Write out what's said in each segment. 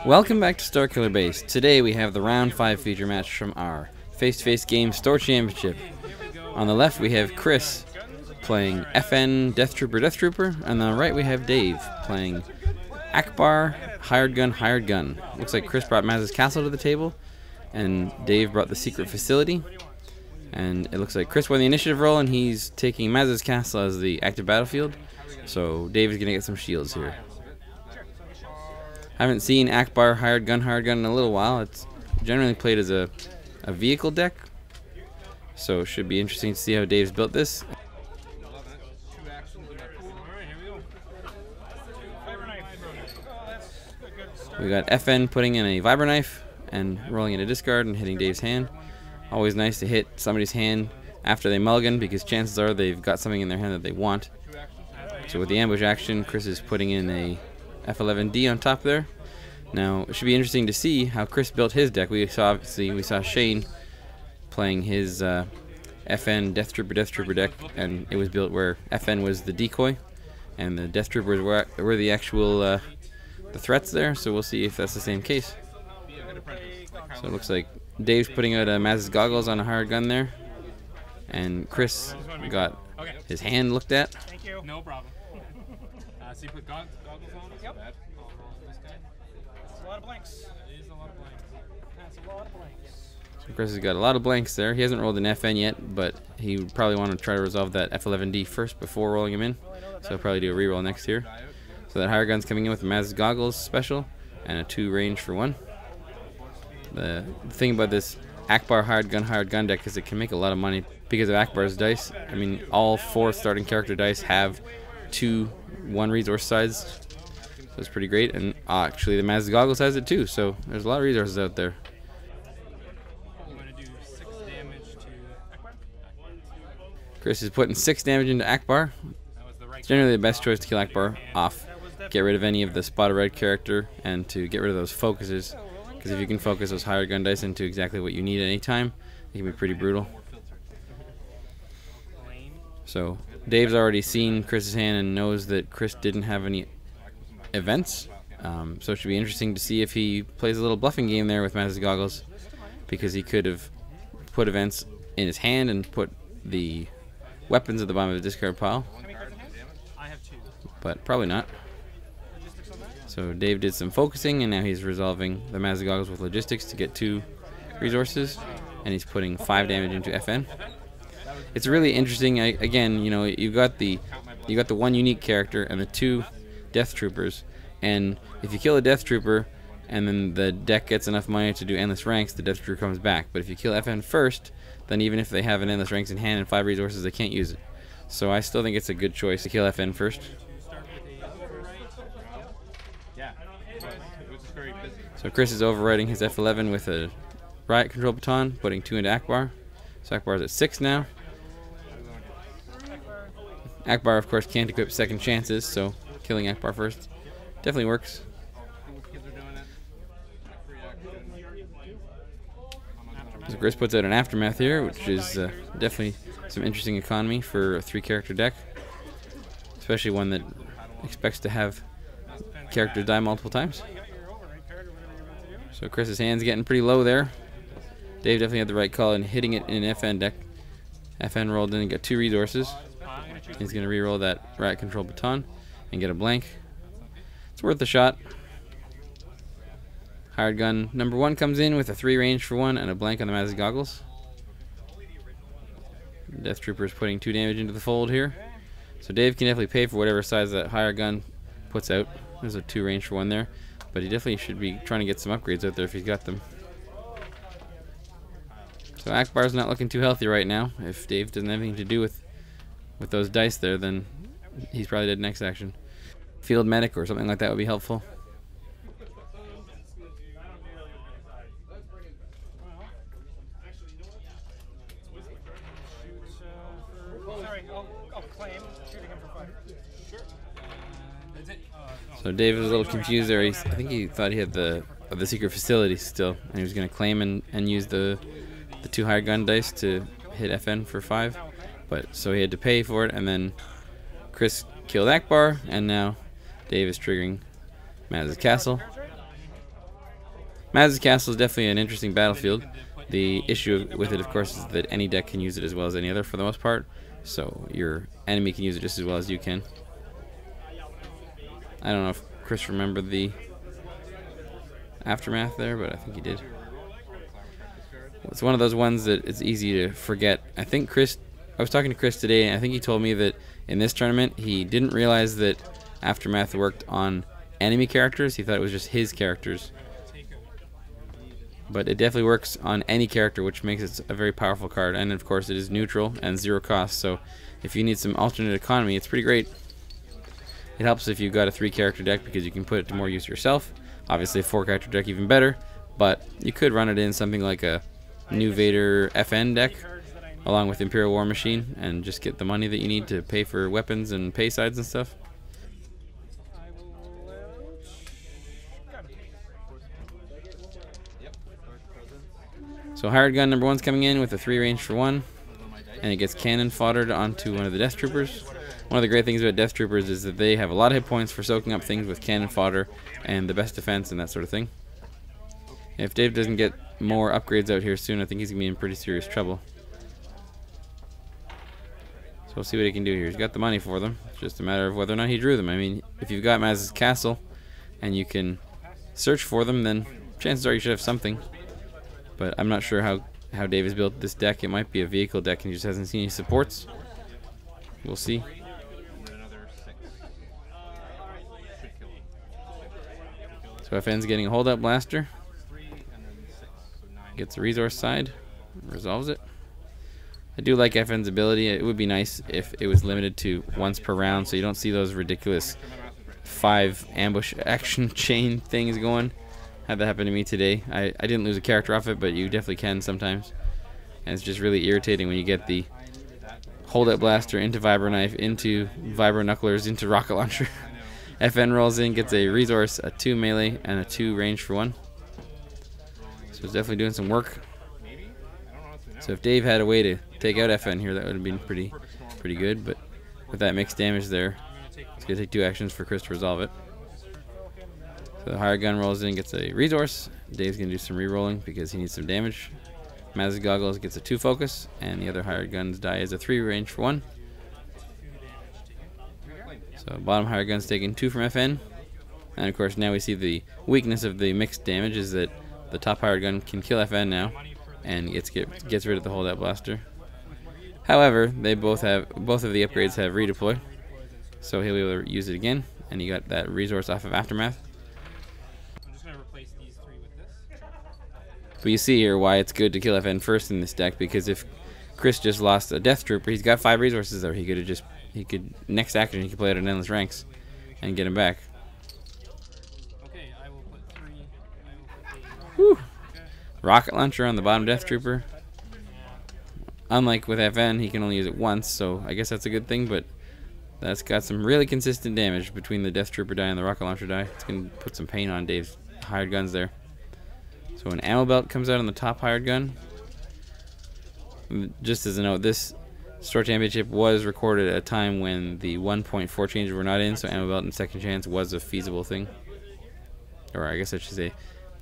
Welcome back to Starkiller Base. Today we have the round 5 feature match from our face-to-face game Store Championship. On the left we have Chris playing FN Death Trooper, and on the right we have Dave playing eAckbar Hired Gun. Looks like Chris brought Maz's Castle to the table, and Dave brought the secret facility. And it looks like Chris won the initiative roll, and he's taking Maz's Castle as the active battlefield. So Dave is gonna get some shields here. I haven't seen eAckbar Hired Gun in a little while. It's generally played as a vehicle deck, so it should be interesting to see how Dave's built this. We got FN putting in a Vibra Knife and rolling in a discard and hitting Dave's hand. Always nice to hit somebody's hand after they mulligan, because chances are they've got something in their hand that they want. So with the ambush action, Chris is putting in a F11D on top there. Now it should be interesting to see how Chris built his deck. We saw Shane playing his FN Death Trooper deck, and it was built where FN was the decoy and the Death Troopers were the actual the threats there. So we'll see if that's the same case. So it looks like Dave's putting out Maz's goggles on a hired gun there, and Chris got his hand looked at. Thank you. No problem. So you put goggles on? Yep. That's a lot of blanks. It is a lot of blanks. That's a lot of blanks. So Chris has got a lot of blanks there. He hasn't rolled an FN yet, but he would probably want to try to resolve that F11D first before rolling him in. So he'll probably do a reroll next here. So that higher gun's coming in with Maz's goggles special and a 2 range for 1. The thing about this eAckbar Hired Gun deck is it can make a lot of money because of eAckbar's dice. I mean, all 4 starting character dice have 2 1 resource sides, so it's pretty great. And actually the Maz's goggles has it too, so there's a lot of resources out there. I'm going to do 6 damage to eAckbar. Chris is putting 6 damage into eAckbar. It's generally the best choice to kill eAckbar off. Get rid of any of the spotted red character and to get rid of those focuses, because if you can focus those hired gun dice into exactly what you need at any time, it can be pretty brutal. So Dave's already seen Chris's hand and knows that Chris didn't have any events, so it should be interesting to see if he plays a little bluffing game there with Maz's goggles, because he could have put events in his hand and put the weapons at the bottom of the discard pile, but probably not. So Dave did some focusing, and now he's resolving the Maz's goggles with logistics to get 2 resources, and he's putting 5 damage into FN. It's really interesting. Again, you know, you got the 1 unique character and the 2 Death Troopers, and if you kill a Death Trooper and then the deck gets enough money to do endless ranks, the Death Trooper comes back. But if you kill FN first, then even if they have an endless ranks in hand and 5 resources, they can't use it. So I still think it's a good choice to kill FN first. So Chris is overriding his F11 with a riot control baton, putting 2 into eAckbar. So eAckbar's at 6 now. eAckbar, of course, can't equip second chances, so killing eAckbar first definitely works. So Chris puts out an Aftermath here, which is definitely some interesting economy for a 3-character deck, especially one that expects to have characters die multiple times. So Chris's hand's getting pretty low there. Dave definitely had the right call in hitting it in an FN deck. FN rolled in and got 2 resources. He's going to reroll that riot control baton and get a blank. It's worth a shot. Hired gun number 1 comes in with a 3 range for 1 and a blank on the Maz's goggles. Death Trooper is putting 2 damage into the fold here. So Dave can definitely pay for whatever size that hired gun puts out. There's a 2 range for 1 there, but he definitely should be trying to get some upgrades out there if he's got them. So eAckbar's not looking too healthy right now. If Dave doesn't have anything to do with those dice there, then he's probably dead next action. Field medic or something like that would be helpful. So Dave was a little confused there. I think he thought he had the secret facility still, and he was going to claim and use the 2 hired gun dice to hit FN for 5. But so he had to pay for it, and then Chris killed eAckbar, and now Dave is triggering Maz's Castle. Maz's Castle is definitely an interesting battlefield. The issue with it, of course, is that any deck can use it as well as any other for the most part. So your enemy can use it just as well as you can. I don't know if Chris remembered the aftermath there, but I think he did. It's one of those ones that it's easy to forget. I was talking to Chris today, and I think he told me that in this tournament he didn't realize that aftermath worked on enemy characters. He thought it was just his characters. But it definitely works on any character, which makes it a very powerful card. And of course it is neutral and 0 cost, so if you need some alternate economy, it's pretty great. It helps if you've got a 3-character deck because you can put it to more use yourself. Obviously a 4-character deck even better, but you could run it in something like a New Vader FN deck along with Imperial War Machine and just get the money that you need to pay for weapons and pay sides and stuff. So hired gun number 1's coming in with a 3 range for 1, and it gets cannon foddered onto one of the Death Troopers. One of the great things about Death Troopers is that they have a lot of hit points for soaking up things with cannon fodder and the best defense and that sort of thing. If Dave doesn't get more upgrades out here soon, I think he's going to be in pretty serious trouble. So we'll see what he can do here. He's got the money for them. It's just a matter of whether or not he drew them. I mean, if you've got Maz's Castle and you can search for them, then chances are you should have something. But I'm not sure how Dave has built this deck. It might be a vehicle deck and he just hasn't seen any supports. We'll see. So FN's getting a holdout blaster. Gets the resource side. Resolves it. I do like FN's ability. It would be nice if it was limited to once per round so you don't see those ridiculous 5 ambush action chain things going. Had that happen to me today. I didn't lose a character off it, but you definitely can sometimes. And it's just really irritating when you get the holdout blaster into vibro knife, into vibro knucklers, into rocket launcher. FN rolls in, gets a resource, a 2 melee, and a 2 range for 1. So it's definitely doing some work. So if Dave had a way to take out FN here, that would have been pretty good. But with that mixed damage there, it's going to take 2 actions for Chris to resolve it. So the hired gun rolls in, gets a resource. Dave's going to do some re-rolling because he needs some damage. Maz's Goggles gets a 2 focus, and the other hired gun's die is a 3 range for 1. So bottom hired gun's taking 2 from FN. And of course now we see the weakness of the mixed damage is that the top hired gun can kill FN now and gets rid of the holdout blaster. However, they both of the upgrades have redeploy, so he'll be able to use it again, and he got that resource off of Aftermath. But you see here why it's good to kill FN first in this deck, because if Chris just lost a Death Trooper, he's got 5 resources there. Next action he could play out in Endless Ranks and get him back. Okay, I will put 3. Whew. Rocket launcher on the bottom Death Trooper. Unlike with FN, he can only use it once, so I guess that's a good thing, but that's got some really consistent damage between the Death Trooper die and the rocket launcher die. It's going to put some pain on Dave's hired guns there. So an ammo belt comes out on the top hired gun. Just as a note, this Store Championship was recorded at a time when the 1.4 changes were not in, so ammo belt and second chance was a feasible thing. Or I guess I should say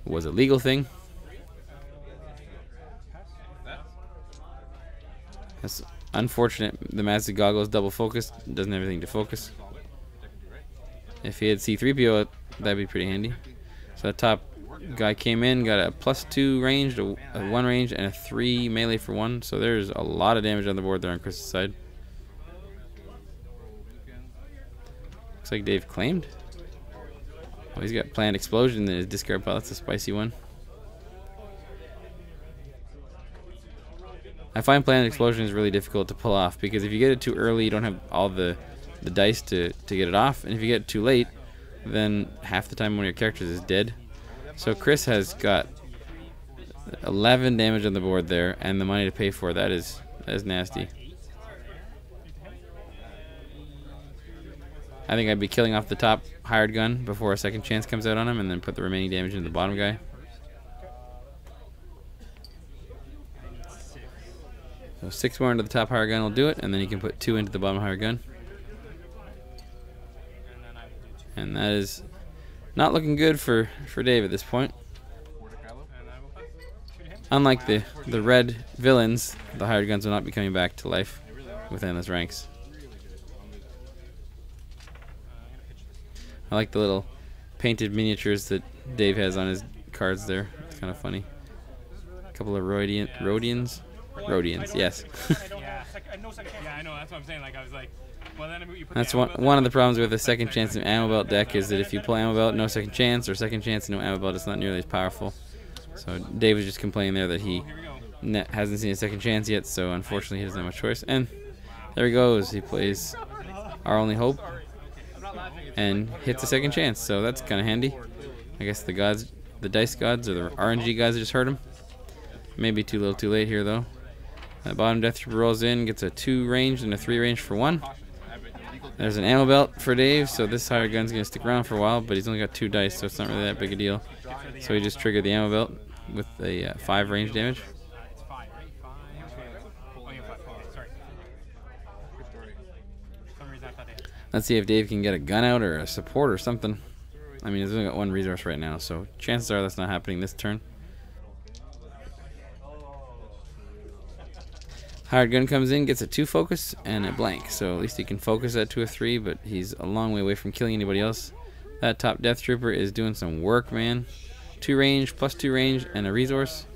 was a legal thing. That's unfortunate. The Maz's Goggles double focused, doesn't have anything to focus. If he had C3PO, that'd be pretty handy. So that top guy came in, got a +2 range, a 1 range, and a 3 melee for 1. So there's a lot of damage on the board there on Chris's side. Looks like Dave claimed. Oh, he's got planned explosion in his discard pile. That's a spicy one. I find planned explosion is really difficult to pull off because if you get it too early, you don't have all the dice to get it off, and if you get it too late, then half the time one of your characters is dead. So Chris has got 11 damage on the board there, and the money to pay for that is nasty. I think I'd be killing off the top hired gun before a second chance comes out on him, and then put the remaining damage into the bottom guy. So 6 more into the top hired gun will do it, and then you can put 2 into the bottom hired gun. And that is not looking good for Dave at this point. Unlike the red villains, the hired guns will not be coming back to life with endless ranks. I like the little painted miniatures that Dave has on his cards there. It's kind of funny. A couple of Rhodians, yes. Yeah, I know. That's what I'm saying. Like I was like, well, then you put That's one of the problems with the second chance and ammo belt deck is that if you pull ammo belt, no second chance, or second chance and no ammo belt, it's not nearly as powerful. So Dave was just complaining there that he hasn't seen a second chance yet, so unfortunately he doesn't have much choice. And there he goes. He plays Our Only Hope and hits a second chance, so that's kind of handy. I guess the gods, the dice gods, or the RNG gods just hurt him. Maybe too little too late here, though. That bottom Death Trooper rolls in, gets a 2 range and a 3 range for 1. There's an ammo belt for Dave, so this hired gun's going to stick around for a while, but he's only got 2 dice, so it's not really that big a deal. So he just triggered the ammo belt with a 5 range damage. Let's see if Dave can get a gun out or a support or something. I mean, he's only got 1 resource right now, so chances are that's not happening this turn. Hired gun comes in, gets a 2 focus and a blank, so at least he can focus that to a 3, but he's a long way away from killing anybody else. That top Death Trooper is doing some work, man. 2 range, plus 2 range, and a resource.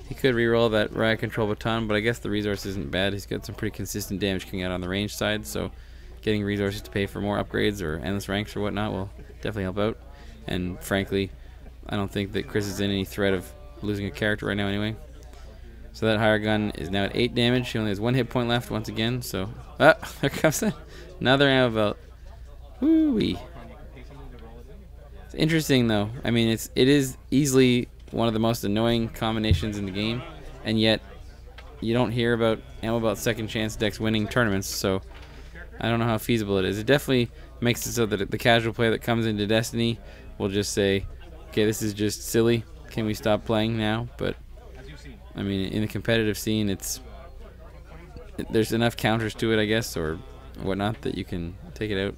He could reroll that riot control baton, but I guess the resource isn't bad. He's got some pretty consistent damage coming out on the range side, so getting resources to pay for more upgrades or endless ranks or whatnot will definitely help out. And frankly, I don't think that Chris is in any threat of losing a character right now anyway. So that hired gun is now at 8 damage. He only has 1 hit point left once again. So, there comes another ammo belt. Woo-wee. It's interesting though. I mean, it is easily one of the most annoying combinations in the game, and yet you don't hear about ammo belt second chance decks winning tournaments. So I don't know how feasible it is. It definitely makes it so that the casual player that comes into Destiny will just say, "Okay, this is just silly. Can we stop playing now?" But I mean, in the competitive scene, there's enough counters to it, I guess, or whatnot, that you can take it out.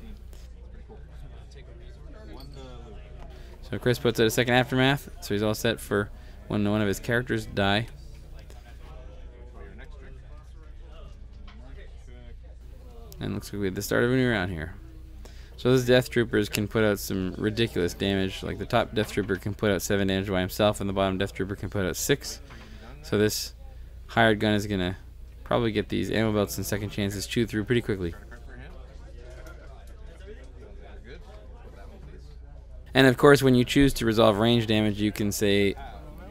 So Chris puts out a second Aftermath, so he's all set for when one of his characters die. And looks like we had the start of a new round here. So those Death Troopers can put out some ridiculous damage. Like the top Death Trooper can put out 7 damage by himself, and the bottom Death Trooper can put out 6. So this hired gun is going to probably get these ammo belts and second chances chewed through pretty quickly. And of course, when you choose to resolve range damage, you can say,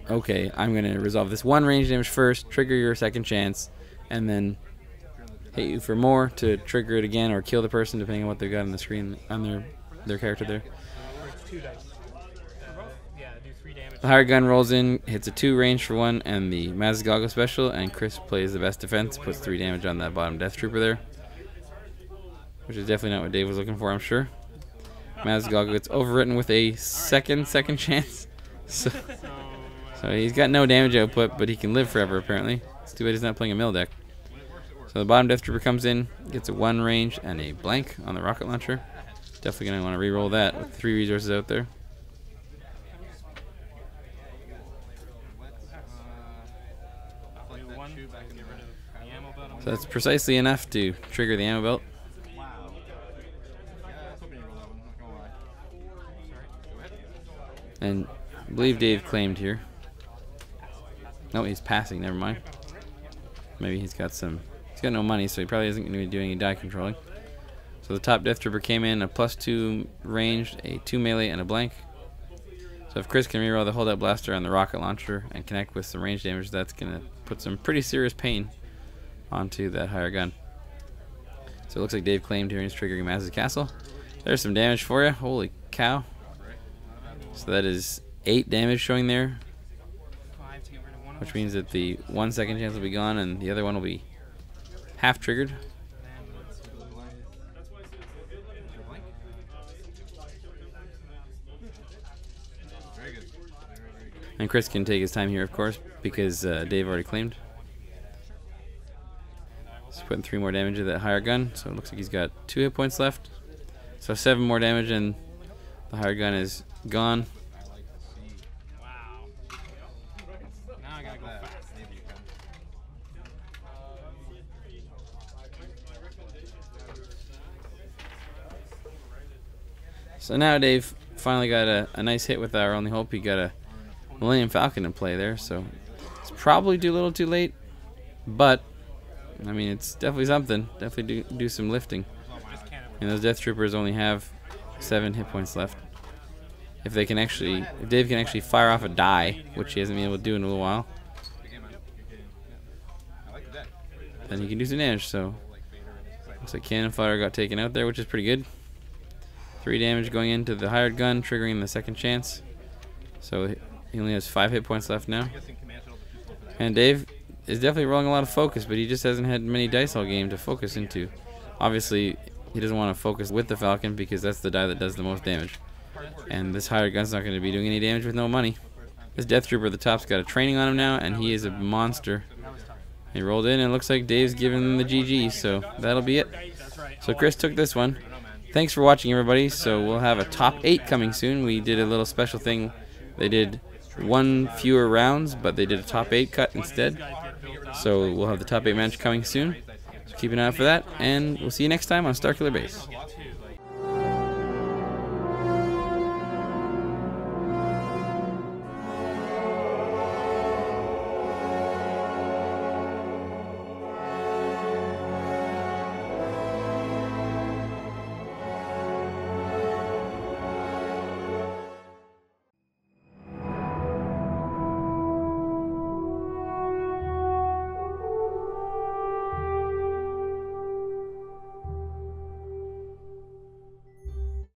okay, I'm going to resolve this 1 range damage first, trigger your second chance, and then hit you for more to trigger it again or kill the person, depending on what they've got on the screen on their character there. The hired gun rolls in, hits a 2 range for 1 and the Mazgago special, and Chris plays the best defense, puts 3 damage on that bottom Death Trooper there, which is definitely not what Dave was looking for, I'm sure. Mazgago gets overwritten with a second chance, so he's got no damage output, but he can live forever apparently. It's too bad he's not playing a mill deck. So the bottom Death Trooper comes in, gets a 1 range and a blank on the rocket launcher. Definitely going to want to re-roll that with 3 resources out there. So that's precisely enough to trigger the ammo belt. And I believe Dave claimed here. No, he's passing, never mind. Maybe he's got no money, so he probably isn't going to be doing any die controlling. So the top Death Trooper came in, a +2 ranged, a 2 melee, and a blank. So if Chris can reroll the holdout blaster on the rocket launcher and connect with some range damage, that's going to put some pretty serious pain onto that higher gun. So it looks like Dave claimed here he's triggering Maz's Castle. There's some damage for you. Holy cow. So that is 8 damage showing there, which means that the 1 second chance will be gone and the other one will be half triggered. And Chris can take his time here, of course, because Dave already claimed. He's putting 3 more damage to that higher gun, so it looks like he's got 2 hit points left. So 7 more damage and the higher gun is gone. Wow. Now I gotta go fast. So now Dave finally got a nice hit with our only hope. He got a Millennium Falcon in play there, so it's probably a little too late, but I mean it's definitely something. Definitely do some lifting. And those Death Troopers only have 7 hit points left. If Dave can actually fire off a die, which he hasn't been able to do in a little while, then he can do some damage. So looks like Cannon Fodder got taken out there, which is pretty good. 3 damage going into the hired gun, triggering the second chance. So he only has 5 hit points left now. And Dave is definitely rolling a lot of focus, but he just hasn't had many dice all game to focus into. Obviously, he doesn't want to focus with the Falcon because that's the die that does the most damage. And this hired gun's not going to be doing any damage with no money. This Death Trooper at the top's got a training on him now, and he is a monster. He rolled in, and it looks like Dave's giving him the GG, so that'll be it. So Chris took this one. Thanks for watching, everybody. So we'll have a top 8 coming soon. We did a little special thing. They did 1 fewer rounds, but they did a top 8 cut instead. So we'll have the top 8 match coming soon. So keep an eye out for that, and we'll see you next time on Starkiller Base.